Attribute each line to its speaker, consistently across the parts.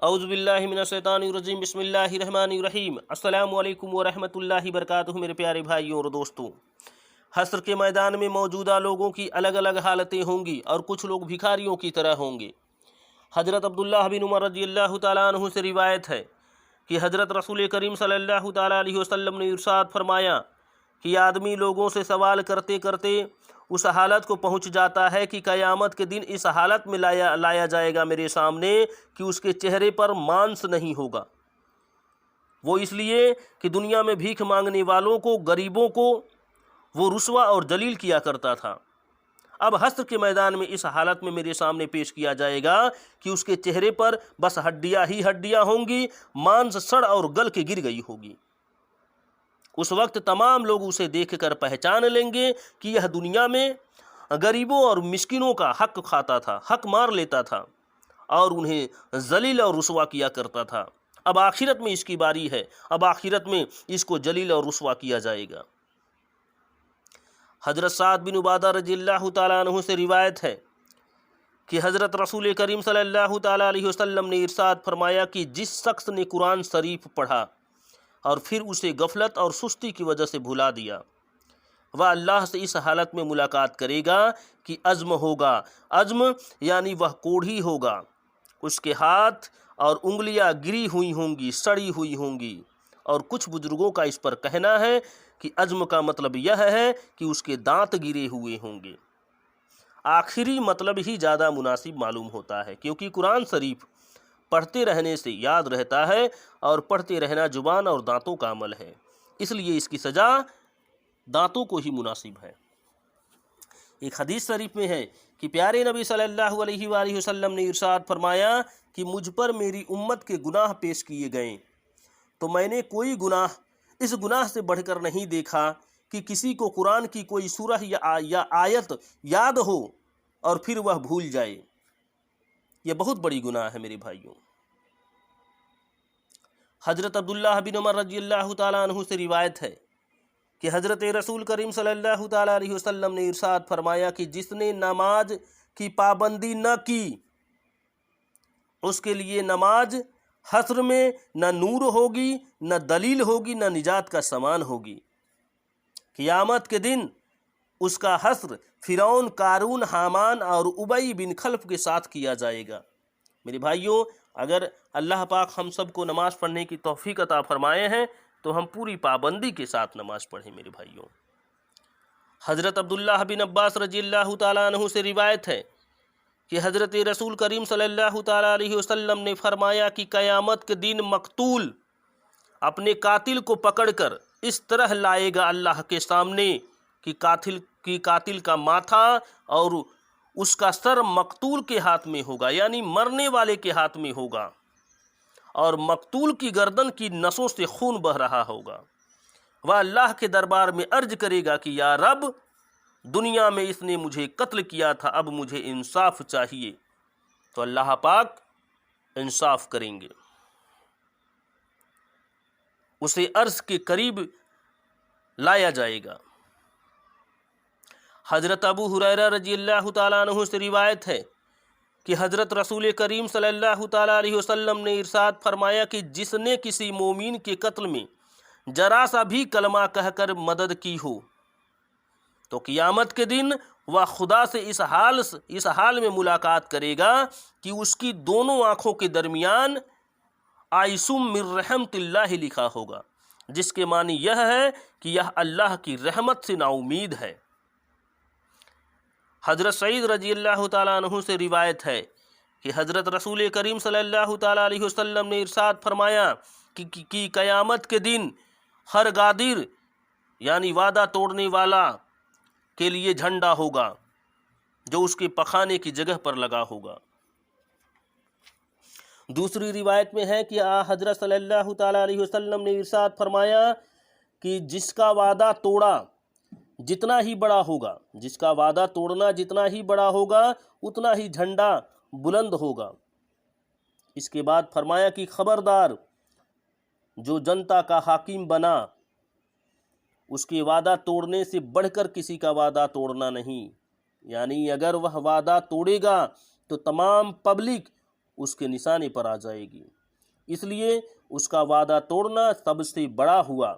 Speaker 1: اعوذ باللہ من الشیطان الرجیم بسم اللہ الرحمن الرحیم السلام علیکم ورحمۃ اللہ وبرکاتہ۔ میرے پیارے بھائیوں اور دوستوں، حشر کے میدان میں موجودہ لوگوں کی الگ الگ حالتیں ہوں گی اور کچھ لوگ بھکاریوں کی طرح ہوں گے۔ حضرت عبداللہ بن عمر رضی اللہ تعالیٰ عنہ سے روایت ہے کہ حضرت رسول کریم صلی اللہ تعالیٰ علیہ وسلم نے ارشاد فرمایا کہ آدمی لوگوں سے سوال کرتے کرتے اس حالت کو پہنچ جاتا ہے کہ قیامت کے دن اس حالت میں لایا جائے گا میرے سامنے کہ اس کے چہرے پر مانس نہیں ہوگا۔ وہ اس لیے کہ دنیا میں بھیک مانگنے والوں کو، غریبوں کو وہ رسوا اور ذلیل کیا کرتا تھا۔ اب حشر کے میدان میں اس حالت میں میرے سامنے پیش کیا جائے گا کہ اس کے چہرے پر بس ہڈیاں ہی ہڈیاں ہوں گی، مانس سڑ اور گل کے گر گئی ہوگی۔ اس وقت تمام لوگ اسے دیکھ کر پہچان لیں گے کہ یہ دنیا میں غریبوں اور مسکینوں کا حق کھاتا تھا، حق مار لیتا تھا اور انہیں ذلیل اور رسوا کیا کرتا تھا۔ اب آخرت میں اس کی باری ہے، اب آخرت میں اس کو ذلیل اور رسوا کیا جائے گا۔ حضرت سعد بن عبادہ رضی اللہ تعالیٰ عنہ سے روایت ہے کہ حضرت رسول کریم صلی اللہ تعالیٰ علیہ وسلم نے ارشاد فرمایا کہ جس شخص نے قرآن شریف پڑھا اور پھر اسے غفلت اور سستی کی وجہ سے بھلا دیا، وہ اللہ سے اس حالت میں ملاقات کرے گا کہ عزم ہوگا۔ عزم یعنی وہ کوڑھی ہوگا، اس کے ہاتھ اور انگلیاں گری ہوئی ہوں گی، سڑی ہوئی ہوں گی۔ اور کچھ بزرگوں کا اس پر کہنا ہے کہ عزم کا مطلب یہ ہے کہ اس کے دانت گرے ہوئے ہوں گے۔ آخری مطلب ہی زیادہ مناسب معلوم ہوتا ہے، کیونکہ قرآن شریف پڑھتے رہنے سے یاد رہتا ہے اور پڑھتے رہنا زبان اور دانتوں کا عمل ہے، اس لیے اس کی سزا دانتوں کو ہی مناسب ہے۔ ایک حدیث شریف میں ہے کہ پیارے نبی صلی اللہ علیہ وآلہ وسلم نے ارشاد فرمایا کہ مجھ پر میری امت کے گناہ پیش کیے گئے تو میں نے کوئی گناہ اس گناہ سے بڑھ کر نہیں دیکھا کہ کسی کو قرآن کی کوئی سورہ یا آیت یاد ہو اور پھر وہ بھول جائے۔ یہ بہت بڑی گناہ ہے میرے بھائیوں۔ حضرت عبداللہ بن عمر رضی اللہ تعالیٰ عنہ سے روایت ہے کہ حضرت رسول کریم صلی اللہ تعالیٰ علیہ وسلم نے ارشاد فرمایا کہ جس نے نماز کی پابندی نہ کی اس کے لیے نماز حشر میں نہ نور ہوگی، نہ دلیل ہوگی، نہ نجات کا سامان ہوگی۔ قیامت کے دن اس کا حشر فرعون، قارون، حامان اور ابی بن خلف کے ساتھ کیا جائے گا۔ میرے بھائیوں، اگر اللہ پاک ہم سب کو نماز پڑھنے کی توفیق عطا فرمائے ہیں تو ہم پوری پابندی کے ساتھ نماز پڑھیں میرے بھائیوں۔ حضرت عبداللہ بن عباس رضی اللہ تعالیٰ عنہ سے روایت ہے کہ حضرت رسول کریم صلی اللہ تعالیٰ علیہ وسلم نے فرمایا کہ قیامت کے دن مقتول اپنے قاتل کو پکڑ کر اس طرح لائے گا اللہ کے سامنے کہ قاتل کا ماتھا اور اس کا سر مقتول کے ہاتھ میں ہوگا، یعنی مرنے والے کے ہاتھ میں ہوگا، اور مقتول کی گردن کی نسوں سے خون بہہ رہا ہوگا۔ وہ اللہ کے دربار میں عرض کرے گا کہ یا رب، دنیا میں اس نے مجھے قتل کیا تھا، اب مجھے انصاف چاہیے۔ تو اللہ پاک انصاف کریں گے، اسے عرش کے قریب لایا جائے گا۔ حضرت ابو ہریرہ رضی اللہ تعالیٰ عنہ سے روایت ہے کہ حضرت رسول کریم صلی اللہ تعالیٰ علیہ وسلم نے ارشاد فرمایا کہ جس نے کسی مومن کے قتل میں ذرا سا بھی کلمہ کہہ کر مدد کی ہو تو قیامت کے دن وہ خدا سے اس حال میں ملاقات کرے گا کہ اس کی دونوں آنکھوں کے درمیان آئسم من رحمت اللہ لکھا ہوگا، جس کے معنی یہ ہے کہ یہ اللہ کی رحمت سے نا امید ہے۔ حضرت سعید رضی اللہ تعالیٰ عنہ سے روایت ہے کہ حضرت رسول کریم صلی اللہ تعالیٰ علیہ وسلم نے ارشاد فرمایا کہ قیامت کے دن ہر غادر یعنی وعدہ توڑنے والا کے لیے جھنڈا ہوگا جو اس کے پخانے کی جگہ پر لگا ہوگا۔ دوسری روایت میں ہے کہ حضرت صلی اللہ تعالیٰ علیہ وسلم نے ارشاد فرمایا کہ جس کا وعدہ توڑا جتنا ہی بڑا ہوگا، جس کا وعدہ توڑنا جتنا ہی بڑا ہوگا اتنا ہی جھنڈا بلند ہوگا۔ اس کے بعد فرمایا کہ خبردار، جو جنتا کا حاکم بنا اس کے وعدہ توڑنے سے بڑھ کر کسی کا وعدہ توڑنا نہیں، یعنی اگر وہ وعدہ توڑے گا تو تمام پبلک اس کے نشانے پر آ جائے گی، اس لیے اس کا وعدہ توڑنا سب سے بڑا ہوا۔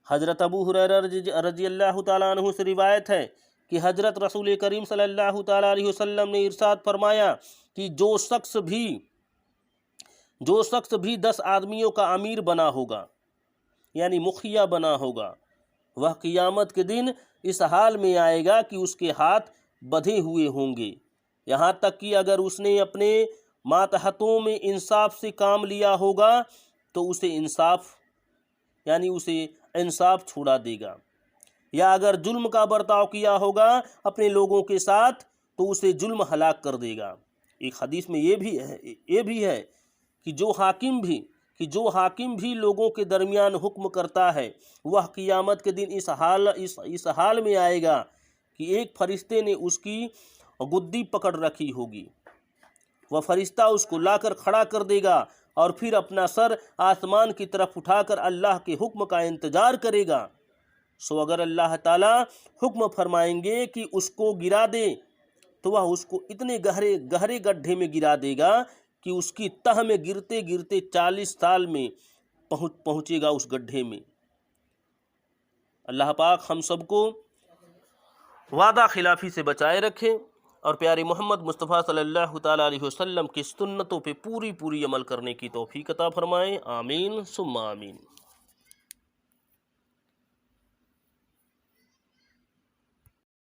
Speaker 1: حضرت ابو ہریرہ رضی اللہ تعالیٰ عنہ سے روایت ہے کہ حضرت رسول کریم صلی اللہ تعالیٰ علیہ وسلم نے ارشاد فرمایا کہ جو شخص بھی 10 آدمیوں کا امیر بنا ہوگا، یعنی مکھیا بنا ہوگا، وہ قیامت کے دن اس حال میں آئے گا کہ اس کے ہاتھ بدھے ہوئے ہوں گے، یہاں تک کہ اگر اس نے اپنے ماتحتوں میں انصاف سے کام لیا ہوگا تو اسے انصاف چھوڑا دے گا، یا اگر ظلم کا برتاؤ کیا ہوگا اپنے لوگوں کے ساتھ تو اسے ظلم ہلاک کر دے گا۔ ایک حدیث میں یہ بھی ہے کہ جو حاکم بھی لوگوں کے درمیان حکم کرتا ہے وہ قیامت کے دن اس حال میں آئے گا کہ ایک فرشتے نے اس کی گدی پکڑ رکھی ہوگی، وہ فرشتہ اس کو لا کر کھڑا کر دے گا اور پھر اپنا سر آسمان کی طرف اٹھا کر اللہ کے حکم کا انتظار کرے گا۔ سو اگر اللہ تعالیٰ حکم فرمائیں گے کہ اس کو گرا دے تو وہ اس کو اتنے گہرے گڈھے میں گرا دے گا کہ اس کی تہ میں گرتے گرتے 40 سال میں پہنچے گا اس گڈھے میں۔ اللہ پاک ہم سب کو وعدہ خلافی سے بچائے رکھے اور پیارے محمد مصطفیٰ صلی اللہ تعالیٰ علیہ وسلم کی سنتوں پہ پوری عمل کرنے کی توفیق عطا فرمائے، آمین ثم آمین۔